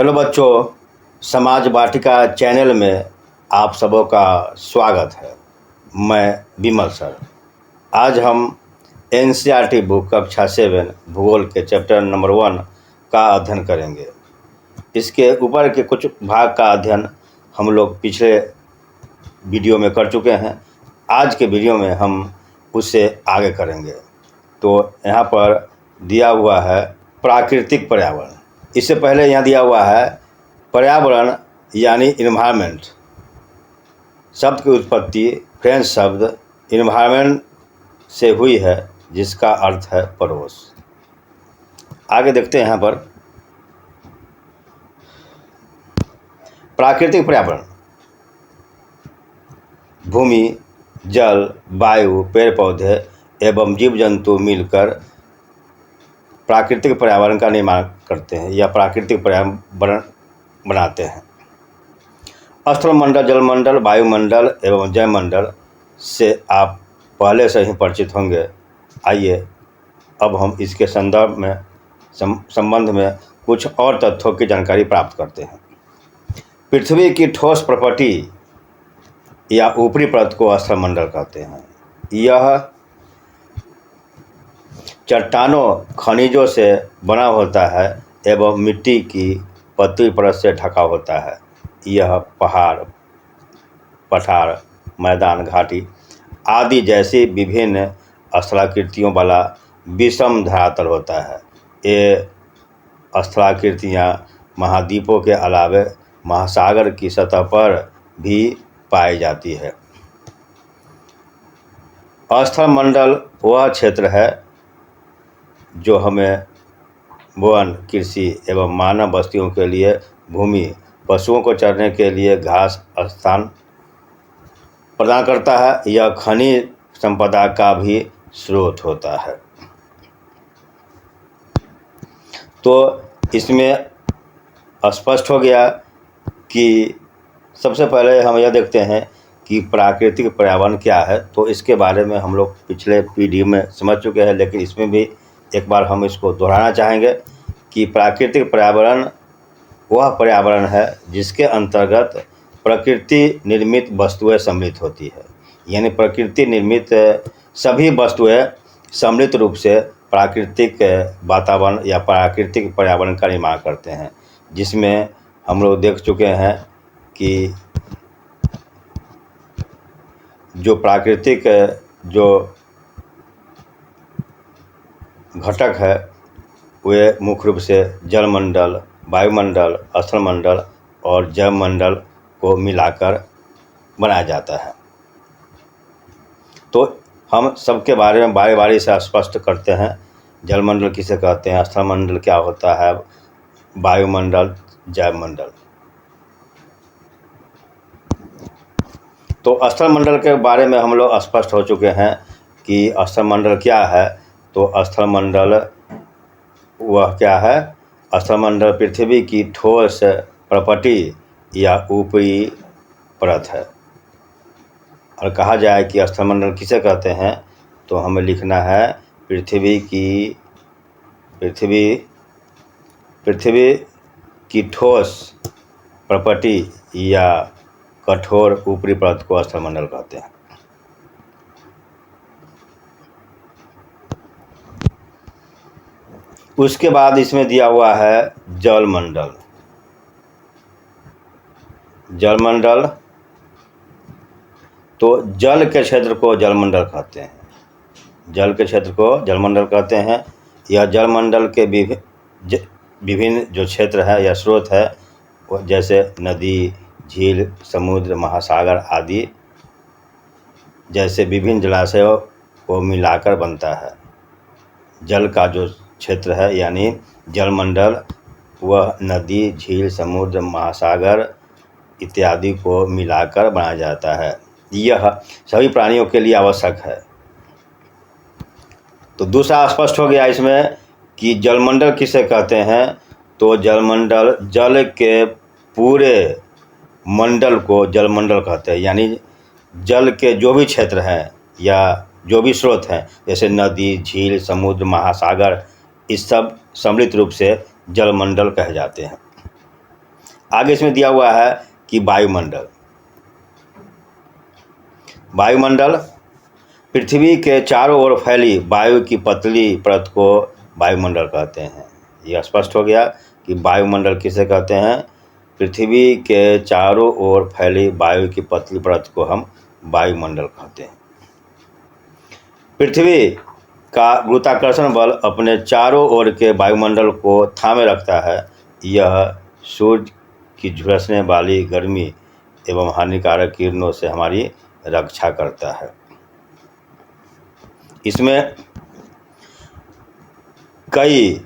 Hello बच्चों, समाज वाटिका channel में आप सबों का स्वागत है। मैं विमल सर। आज हम एनसीईआरटी बुक कक्षा 7 भूगोल के चैप्टर नंबर 1 का अध्ययन करेंगे। इसके ऊपर के कुछ भाग का अध्ययन हम लोग पिछले वीडियो में कर चुके हैं। आज के वीडियो में हम उससे आगे करेंगे। तो यहाँ पर दिया हुआ है प्राकृतिक पर्यावरण। इससे पहले यहाँ दिया हुआ है पर्यावरण यानी इन्वायरमेंट। शब्द की उत्पत्ति फ्रेंच शब्द इन्वायरमेंट से हुई है, जिसका अर्थ है पड़ोस। आगे देखते हैं यहाँ पर प्राकृतिक पर्यावरण भूमि, जल, वायु, पेड़ पौधे एवं जीव जंतु मिलकर प्राकृतिक पर्यावरण का निर्माण करते हैं या प्राकृतिक पर्यावरण बनाते हैं। स्थलमंडल, जलमंडल, वायुमंडल एवं जयमंडल से आप पहले से ही परिचित होंगे। आइए अब हम इसके संबंध में कुछ और तथ्यों की जानकारी प्राप्त करते हैं। पृथ्वी की ठोस प्रॉपर्टी या ऊपरी परत को स्थलमंडल कहते हैं। यह चट्टानों, खनिजों से बना होता है एवं मिट्टी की पतली परत से ढका होता है। यह पहाड़, पठार, मैदान, घाटी आदि जैसी विभिन्न स्थलाकृतियों वाला विषम धरातल होता है। ये स्थलाकृतियाँ महाद्वीपों के अलावे महासागर की सतह पर भी पाई जाती है। स्थलमंडल वह क्षेत्र है जो हमें वन, कृषि एवं मानव बस्तियों के लिए भूमि, पशुओं को चरने के लिए घास स्थान प्रदान करता है। यह खनिज संपदा का भी स्रोत होता है। तो इसमें स्पष्ट हो गया कि सबसे पहले हम यह देखते हैं कि प्राकृतिक पर्यावरण क्या है। तो इसके बारे में हम लोग पिछले वीडियो में समझ चुके हैं, लेकिन इसमें भी एक बार हम इसको दोहराना चाहेंगे कि प्राकृतिक पर्यावरण वह पर्यावरण है जिसके अंतर्गत प्रकृति निर्मित वस्तुएं सम्मिलित होती है। यानी प्रकृति निर्मित सभी वस्तुएं सम्मिलित रूप से प्राकृतिक वातावरण या प्राकृतिक पर्यावरण का निर्माण करते हैं, जिसमें हम लोग देख चुके हैं कि जो प्राकृतिक जो घटक है वे मुख्य रूप से जलमंडल, वायुमंडल, स्थलमंडल और जयमंडल को मिलाकर बनाया जाता है। तो हम सबके बारे में बारी बारी से स्पष्ट करते हैं। जलमंडल किसे कहते हैं, स्थलमंडल क्या होता है, वायुमंडल, जयमंडल। तो स्थलमंडल के बारे में हम लोग स्पष्ट हो चुके हैं कि स्थलमंडल क्या है। तो स्थलमंडल वह क्या है? स्थलमंडल पृथ्वी की ठोस प्रॉपर्टी या ऊपरी परत है। और कहा जाए कि स्थलमंडल किसे कहते हैं, तो हमें लिखना है पृथ्वी की ठोस प्रॉपर्टी या कठोर ऊपरी परत को स्थलमंडल कहते हैं। उसके बाद इसमें दिया हुआ है जलमंडल। जलमंडल तो जल के क्षेत्र को जलमंडल कहते हैं। जल के क्षेत्र को जलमंडल कहते हैं। यह जलमंडल के विभिन्न जो क्षेत्र है या स्रोत है, जैसे नदी, झील, समुद्र, महासागर आदि जैसे विभिन्न जलाशयों को मिलाकर बनता है। जल का जो क्षेत्र है यानी जलमंडल वह नदी, झील, समुद्र, महासागर इत्यादि को मिलाकर बनाया जाता है। यह सभी प्राणियों के लिए आवश्यक है। तो दूसरा स्पष्ट हो गया इसमें कि जलमंडल किसे कहते हैं। तो जलमंडल जल के पूरे मंडल को जलमंडल कहते हैं। यानी जल के जो भी क्षेत्र हैं या जो भी स्रोत हैं, जैसे नदी, झील, समुद्र, महासागर, इस सब सम्मिलित रूप से जलमंडल कहे जाते हैं। आगे इसमें दिया हुआ है कि वायुमंडल पृथ्वी के चारों ओर फैली वायु की पतली परत को वायुमंडल कहते हैं। यह स्पष्ट हो गया कि वायुमंडल किसे कहते हैं। पृथ्वी के चारों ओर फैली वायु की पतली परत को हम वायुमंडल कहते हैं। पृथ्वी का गुरुत्वाकर्षण बल अपने चारों ओर के वायुमंडल को थामे रखता है। यह सूर्य की झुलसने वाली गर्मी एवं हानिकारक किरणों से हमारी रक्षा करता है। इसमें कई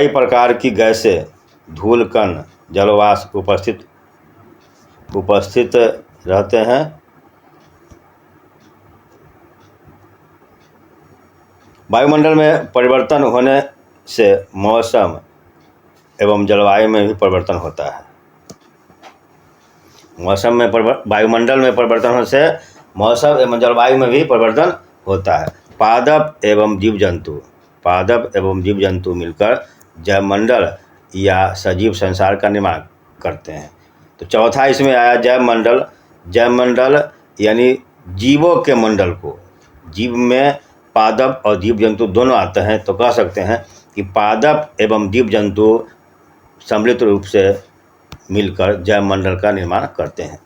प्रकार की गैसें, धूल कण, जलवाष्प उपस्थित रहते हैं। वायुमंडल में परिवर्तन होने से मौसम एवं जलवायु में भी परिवर्तन होता है। वायुमंडल में परिवर्तन होने से मौसम एवं जलवायु में भी परिवर्तन होता है। पादप एवं जीव जंतु मिलकर जैवमंडल या सजीव संसार का निर्माण करते हैं। तो चौथा इसमें आया जैवमंडल यानी जीवों के मंडल को। जीव में पादप और जीव जंतु दोनों आते हैं, तो कह सकते हैं कि पादप एवं जीव जंतु सम्मिलित रूप से मिलकर जैवमंडल का निर्माण करते हैं।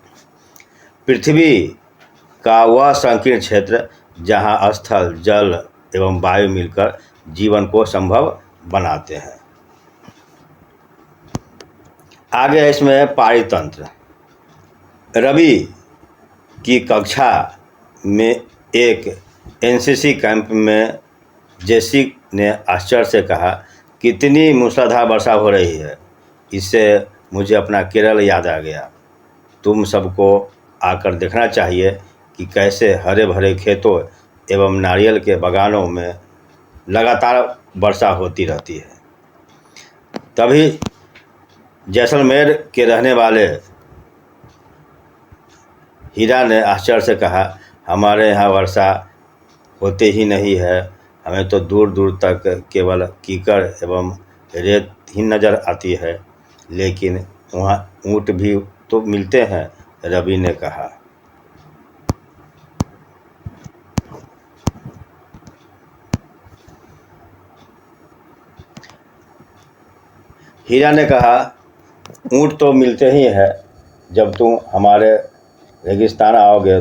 पृथ्वी का वह संकीर्ण क्षेत्र जहाँ स्थल, जल एवं वायु मिलकर जीवन को संभव बनाते हैं। आगे है इसमें पारितंत्र। रवि की कक्षा में एक एनसीसी कैंप में जेसी ने आश्चर्य से कहा, कितनी मूसलाधार वर्षा हो रही है, इससे मुझे अपना केरल याद आ गया। तुम सबको आकर देखना चाहिए कि कैसे हरे भरे खेतों एवं नारियल के बागानों में लगातार वर्षा होती रहती है। तभी जैसलमेर के रहने वाले हीरा ने आश्चर्य से कहा, हमारे यहाँ वर्षा होते ही नहीं है, हमें तो दूर दूर तक केवल कीचड़ एवं रेत ही नज़र आती है, लेकिन वहाँ ऊँट भी तो मिलते हैं। रवि ने कहा। हीरा ने कहा, ऊँट तो मिलते ही हैं, जब तुम हमारे रेगिस्तान आओगे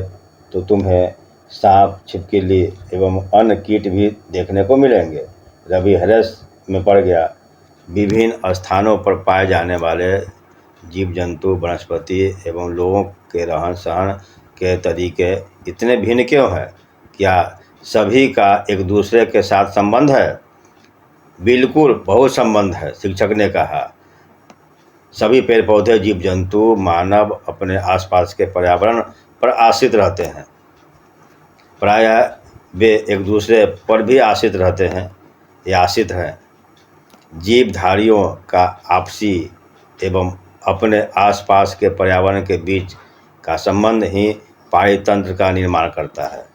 तो तुम्हें सांप, छिपकली एवं अन्य कीट भी देखने को मिलेंगे। रवि हैरत में पड़ गया। विभिन्न स्थानों पर पाए जाने वाले जीव जंतु, वनस्पति एवं लोगों के रहन सहन के तरीके इतने भिन्न क्यों हैं? क्या सभी का एक दूसरे के साथ संबंध है? बिल्कुल, बहुत संबंध है, शिक्षक ने कहा। सभी पेड़ पौधे, जीव जंतु, मानव अपने आसपास के पर्यावरण पर आश्रित रहते हैं। प्रायः वे एक दूसरे पर भी आश्रित रहते हैं या आश्रित हैं। जीवधारियों का आपसी एवं अपने आसपास के पर्यावरण के बीच का संबंध ही पारितंत्र का निर्माण करता है।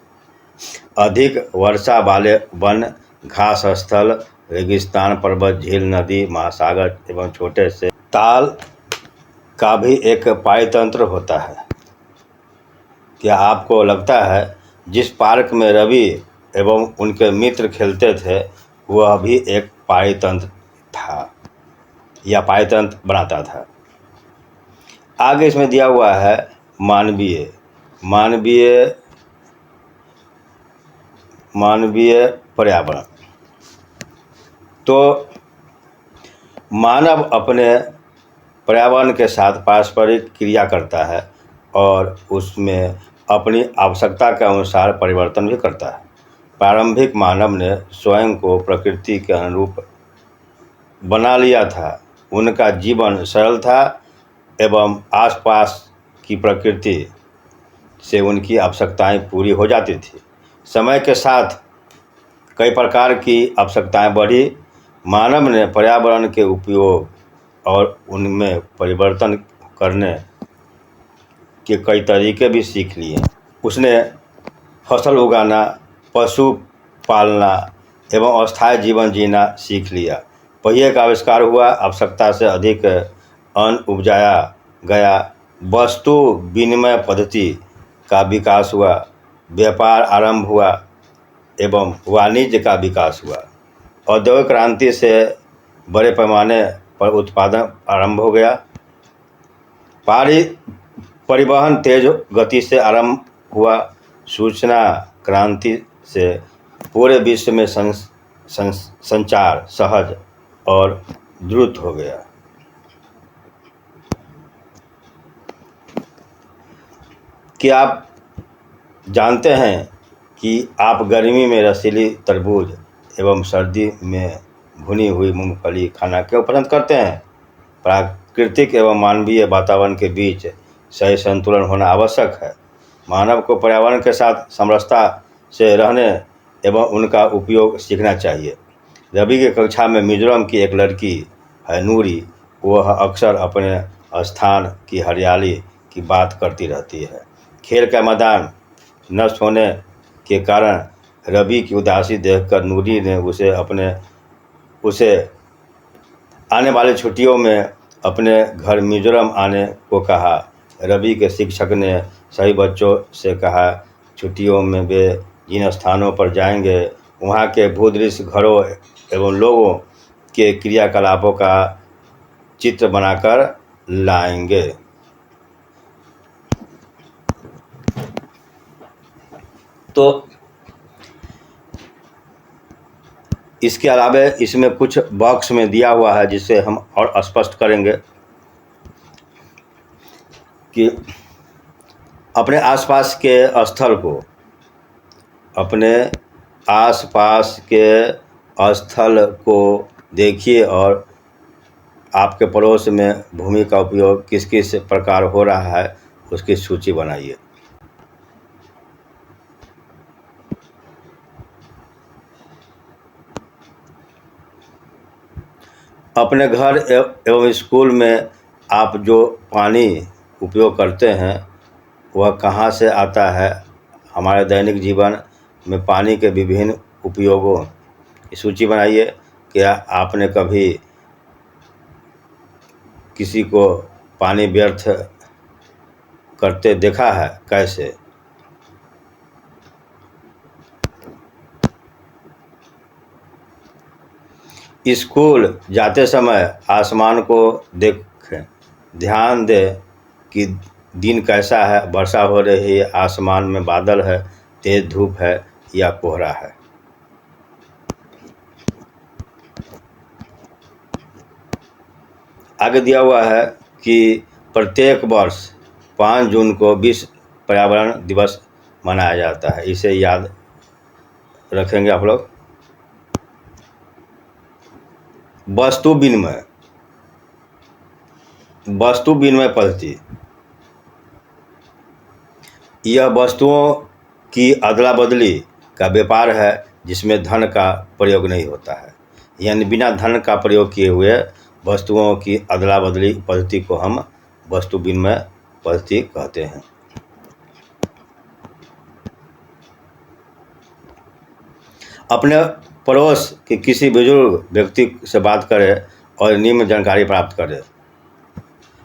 अधिक वर्षा वाले वन, घास स्थल, रेगिस्तान, पर्वत, झील, नदी, महासागर एवं छोटे से ताल का भी एक पारितंत्र होता है। क्या आपको लगता है जिस पार्क में रवि एवं उनके मित्र खेलते थे वह भी एक पारितंत्र था या पारितंत्र बनाता था? आगे इसमें दिया हुआ है मानवीय पर्यावरण। तो मानव अपने पर्यावरण के साथ पारस्परिक क्रिया करता है और उसमें अपनी आवश्यकता के अनुसार परिवर्तन भी करता है। प्रारंभिक मानव ने स्वयं को प्रकृति के अनुरूप बना लिया था। उनका जीवन सरल था एवं आसपास की प्रकृति से उनकी आवश्यकताएं पूरी हो जाती थी। समय के साथ कई प्रकार की आवश्यकताएं बढ़ी। मानव ने पर्यावरण के उपयोग और उनमें परिवर्तन करने के कई तरीके भी सीख लिए। उसने फसल उगाना, पशु पालना एवं अस्थायी जीवन जीना सीख लिया। पहिए का आविष्कार हुआ। आवश्यकता से अधिक अन्न उपजाया गया, वस्तु विनिमय पद्धति का विकास हुआ, व्यापार आरंभ हुआ एवं वाणिज्य का विकास हुआ। औद्योगिक क्रांति से बड़े पैमाने पर उत्पादन आरंभ हो गया। परिवहन तेज गति से आरंभ हुआ। सूचना क्रांति से पूरे विश्व में संचार सहज और द्रुत हो गया। क्या आप जानते हैं कि आप गर्मी में रसीली तरबूज एवं सर्दी में भुनी हुई मूंगफली खाना क्यों पसंद करते हैं? प्राकृतिक एवं मानवीय वातावरण के बीच सही संतुलन होना आवश्यक है। मानव को पर्यावरण के साथ समरसता से रहने एवं उनका उपयोग सीखना चाहिए। रवि की कक्षा में मिजोरम की एक लड़की है नूरी, वह अक्सर अपने स्थान की हरियाली की बात करती रहती है। खेल का मैदान नष्ट होने के कारण रवि की उदासी देखकर नूरी ने उसे आने वाली छुट्टियों में अपने घर मिजोरम आने को कहा। रवि के शिक्षक ने सभी बच्चों से कहा, छुट्टियों में वे जिन स्थानों पर जाएंगे वहाँ के भूदृश्य, घरों एवं लोगों के क्रियाकलापों का चित्र बनाकर लाएंगे। तो इसके अलावा इसमें कुछ बॉक्स में दिया हुआ है जिसे हम और स्पष्ट करेंगे कि अपने आसपास के स्थल को, अपने आसपास के स्थल को देखिए और आपके पड़ोस में भूमि का उपयोग किस किस प्रकार हो रहा है उसकी सूची बनाइए। अपने घर एवं स्कूल में आप जो पानी उपयोग करते हैं वह कहाँ से आता है? हमारे दैनिक जीवन में पानी के विभिन्न उपयोगों की सूची बनाइए। क्या आपने कभी किसी को पानी व्यर्थ करते देखा है? कैसे? स्कूल जाते समय आसमान को देखें, ध्यान दें कि दिन कैसा है, वर्षा हो रही है, आसमान में बादल है, तेज धूप है या कोहरा है। आगे दिया हुआ है कि प्रत्येक वर्ष 5 जून को विश्व पर्यावरण दिवस मनाया जाता है। इसे याद रखेंगे आप लोग। वस्तु विनिमय पद्धति, यह वस्तुओं की अदला बदली का व्यापार है जिसमें धन का प्रयोग नहीं होता है। यानी बिना धन का प्रयोग किए हुए वस्तुओं की अदला बदली पद्धति को हम वस्तु विनिमय पद्धति कहते हैं। अपने पड़ोस के किसी बुजुर्ग व्यक्ति से बात करें और निम्न जानकारी प्राप्त करें।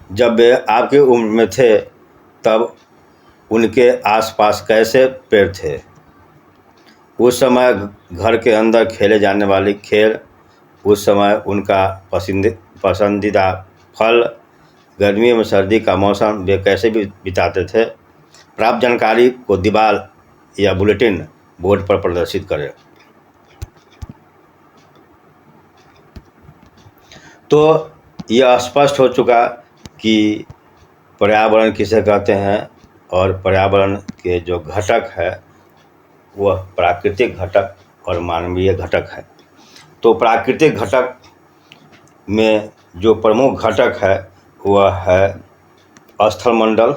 जब वे आपकी उम्र में थे तब उनके आसपास कैसे पेड़ थे? उस समय घर के अंदर खेले जाने वाले खेल, उस समय उनका पसंदीदा फल, गर्मी में सर्दी का मौसम वे कैसे बिताते थे? प्राप्त जानकारी को दीवार या बुलेटिन बोर्ड पर प्रदर्शित करें। तो यह स्पष्ट हो चुका कि पर्यावरण किसे कहते हैं और पर्यावरण के जो घटक है वह प्राकृतिक घटक और मानवीय घटक है। तो प्राकृतिक घटक में जो प्रमुख घटक है वह है स्थलमंडल,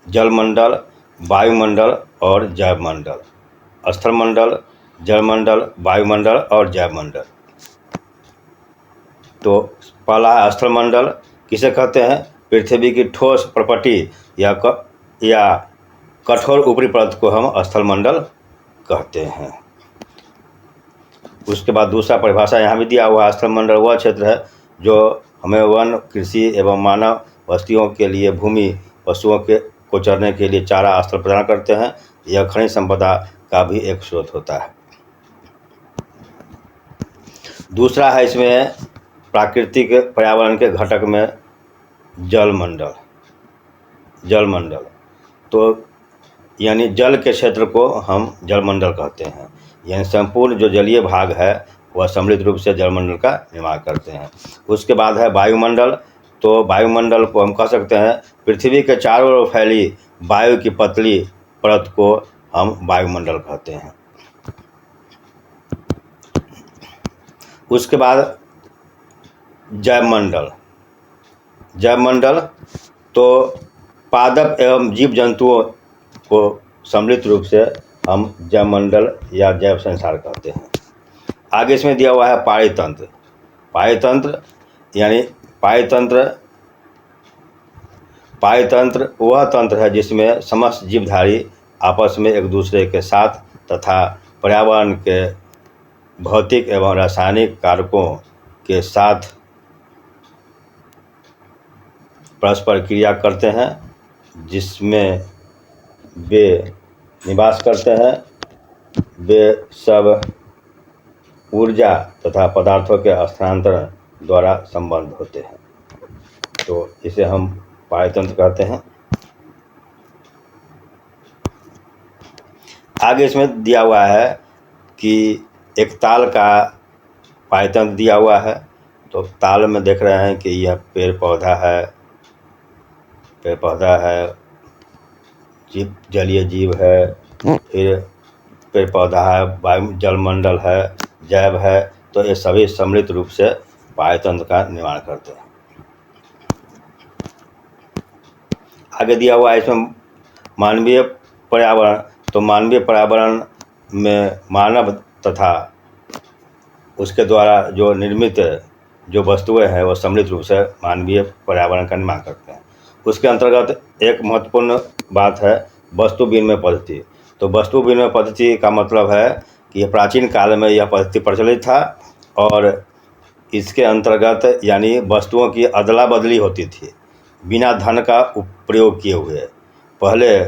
जलमंडल, वायुमंडल और जैवमंडल। स्थलमंडल, जलमंडल, वायुमंडल और जैवमंडल। तो पहला है स्थलमंडल। किसे कहते हैं? पृथ्वी की ठोस प्रपटी या कठोर ऊपरी परत को हम स्थलमंडल कहते हैं। उसके बाद दूसरा परिभाषा यहाँ भी दिया हुआ है। स्थलमंडल वह क्षेत्र है जो हमें वन, कृषि एवं मानव बस्तियों के लिए भूमि, पशुओं को चरने के लिए चारा स्थल प्रदान करते हैं। यह खनिज संपदा का भी एक स्रोत होता है। दूसरा है इसमें प्राकृतिक पर्यावरण के घटक में जलमंडल। तो यानी जल के क्षेत्र को हम जलमंडल कहते हैं। यानी संपूर्ण जो जलीय भाग है वह सम्मिलित रूप से जलमंडल का निर्माण करते हैं। उसके बाद है वायुमंडल। तो वायुमंडल को हम कह सकते हैं पृथ्वी के चारों ओर फैली वायु की पतली परत को हम वायुमंडल कहते हैं। उसके बाद जैवमंडल तो पादप एवं जीव जंतुओं को सम्मिलित रूप से हम जैवमंडल या जैव संसार कहते हैं। आगे इसमें दिया हुआ है पारितंत्र। यानी पारितंत्र वह तंत्र है जिसमें समस्त जीवधारी आपस में एक दूसरे के साथ तथा पर्यावरण के भौतिक एवं रासायनिक कारकों के साथ परस्पर क्रिया करते हैं, जिसमें वे निवास करते हैं। वे सब ऊर्जा तथा पदार्थों के हस्तांतरण द्वारा संबंध होते हैं। तो इसे हम पारितंत्र कहते हैं। आगे इसमें दिया हुआ है कि एक ताल का पारितंत्र दिया हुआ है। तो ताल में देख रहे हैं कि यह पेड़ पौधा है, जलीय जीव है, फिर पेड़ पौधा है, वायु जलमंडल है, जैव है। तो ये सभी सम्मिलित रूप से पारितंत्र का निर्माण करते हैं। आगे दिया हुआ है इसमें मानवीय पर्यावरण। तो मानवीय पर्यावरण में मानव तथा उसके द्वारा जो निर्मित जो वस्तुएं हैं वो सम्मिलित रूप से मानवीय पर्यावरण का निर्माण करते हैं। उसके अंतर्गत एक महत्वपूर्ण बात है वस्तु विनिमय पद्धति। तो वस्तु विनिमय पद्धति का मतलब है कि प्राचीन काल में यह पद्धति प्रचलित था और इसके अंतर्गत यानी वस्तुओं की अदला बदली होती थी बिना धन का प्रयोग किए हुए। पहले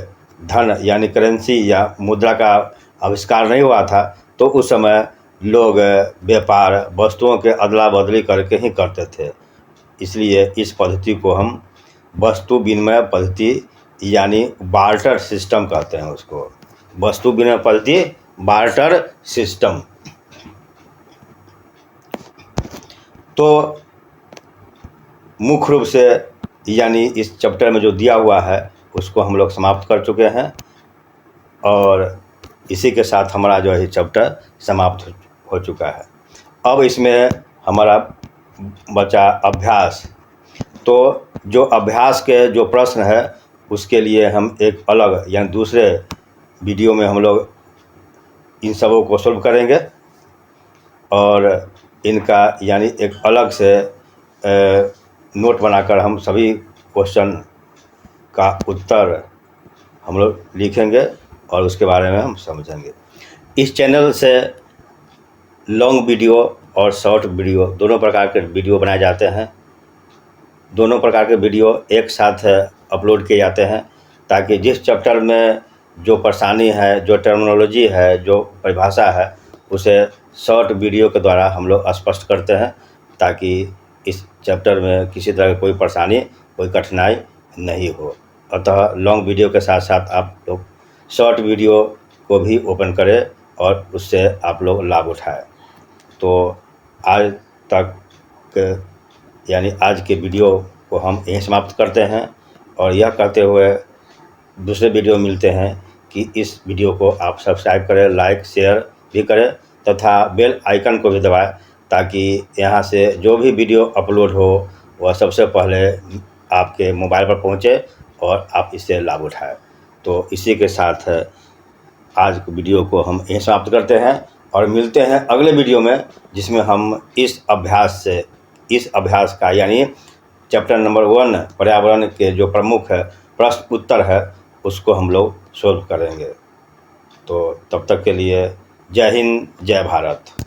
धन यानी करेंसी या मुद्रा का आविष्कार नहीं हुआ था, तो उस समय लोग व्यापार वस्तुओं के अदला बदली करके ही करते थे। इसलिए इस पद्धति को हम वस्तु विनिमय पद्धति यानी बार्टर सिस्टम कहते हैं। उसको वस्तु विनिमय पद्धति, बार्टर सिस्टम। तो मुख्य रूप से यानी इस चैप्टर में जो दिया हुआ है उसको हम लोग समाप्त कर चुके हैं और इसी के साथ हमारा जो है चैप्टर समाप्त हो चुका है। अब इसमें हमारा बचा अभ्यास। तो जो अभ्यास के जो प्रश्न है उसके लिए हम एक अलग यानी दूसरे वीडियो में हम लोग इन सबों को सॉल्व करेंगे और इनका यानी एक अलग से नोट बनाकर हम सभी क्वेश्चन का उत्तर हम लोग लिखेंगे और उसके बारे में हम समझेंगे। इस चैनल से लॉन्ग वीडियो और शॉर्ट वीडियो दोनों प्रकार के वीडियो बनाए जाते हैं। दोनों प्रकार के वीडियो एक साथ अपलोड किए जाते हैं ताकि जिस चैप्टर में जो परेशानी है, जो टर्मिनोलॉजी है, जो परिभाषा है, उसे शॉर्ट वीडियो के द्वारा हम लोग स्पष्ट करते हैं ताकि इस चैप्टर में किसी तरह की कोई परेशानी, कोई कठिनाई नहीं हो। अतः लॉन्ग वीडियो के साथ साथ आप लोग शॉर्ट वीडियो को भी ओपन करें और उससे आप लोग लाभ उठाएं। तो आज तक यानी आज के वीडियो को हम यहीं समाप्त करते हैं और यह कहते हुए दूसरे वीडियो मिलते हैं कि इस वीडियो को आप सब्सक्राइब करें, लाइक शेयर भी करें तथा बेल आइकन को भी दबाएं ताकि यहाँ से जो भी वीडियो अपलोड हो वह सबसे पहले आपके मोबाइल पर पहुँचे और आप इससे लाभ उठाएं। तो इसी के साथ आज के वीडियो को हम यहीं समाप्त करते हैं और मिलते हैं अगले वीडियो में, जिसमें हम इस अभ्यास का यानी चैप्टर नंबर 1 पर्यावरण के जो प्रमुख प्रश्न उत्तर है उसको हम लोग सॉल्व करेंगे। तो तब तक के लिए जय हिंद, जय भारत।